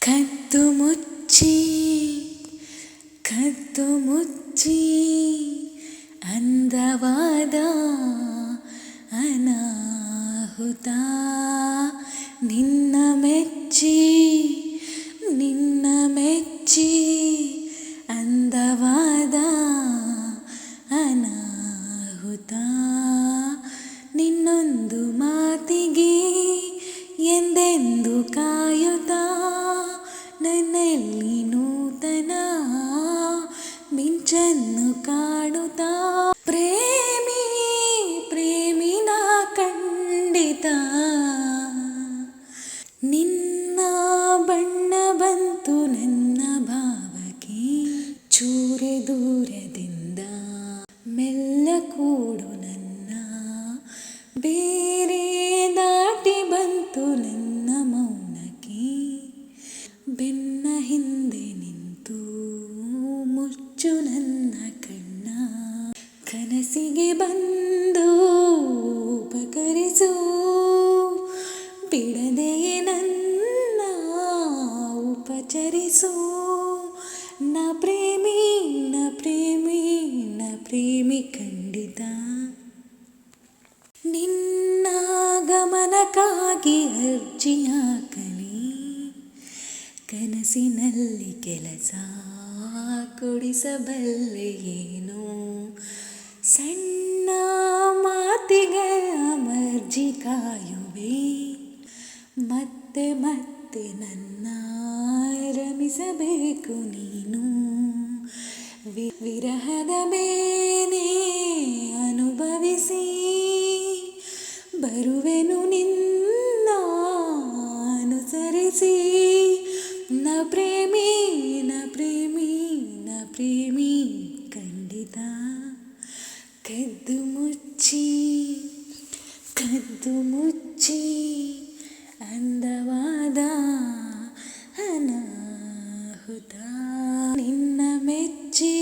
ಕದ್ದು ಮುಚ್ಚಿ ಕದ್ದು ಮುಚ್ಚಿ ಅಂದವಾದ ಅನಾಹುತ ನಿನ್ನ ಮೆಚ್ಚಿ ಅಂದವಾದ ಅನಾಹುತ ನಿನ್ನೊಂದು ಮಾತಿಗೆ ಎಂದೆಂದು ಕಾಯುತ್ತಾ ನನ್ನಲ್ಲಿ ನೂತನ ಮಿಂಚನ್ನು ಕಾಣುತ್ತಾ ಪ್ರೇಮಿನ ಖಂಡಿತ ನಿನ್ನ ಬಣ್ಣ ಬಂತು ನನ್ನ ಭಾವಕ್ಕೆ ಚೂರೆ ದೂರದಿಂದ ಮೆಲ್ಲ ಕೂಡು ನನ್ನ ಬೇರೆ ದಾಟಿ ಬಂತು ನನ್ನ ಮೌನಕ್ಕೆ ಬೆನ್ನ ಹಿಂದೆ ನಿಂತು ಮುಚ್ಚು ನನ್ನ ಕಣ್ಣ ಕನಸಿಗೆ ಬಂದು ಉಪಕರಿಸು ಬಿಡದೆಯೇ ನನ್ನ ಉಪಚರಿಸು ನ ಪ್ರೇಮಿ ಖಂಡಿತ ನಿನ್ನ ಗಮನಕ್ಕಾಗಿ ಅರ್ಜಿ ಹಾಕಲಿ ಕನಸಿನಲ್ಲಿ ಕೆಲಸ ಕೊಡಿಸಬಲ್ಲೆ ಏನೋ ಸಣ್ಣ ಮಾತಿಗಳ ಮರ್ಜಿ ಕಾಯುವೆ ಮತ್ತೆ ಮತ್ತೆ ನನ್ನ ರಮಿಸಬೇಕು ನೀನು ವಿರಹದ ಬೇನೆ ಅನುಭವಿಸಿ ಬರುವೆನು ನಿನ್ನ ಅನುಸರಿಸಿ ನ ಪ್ರೇಮಿ ಖಂಡಿತ ಕದ್ದು ಮುಚ್ಚಿ ಅಂದವಾದ ಅನಾಹುತ ನಿನ್ನ ಮೆಚ್ಚಿ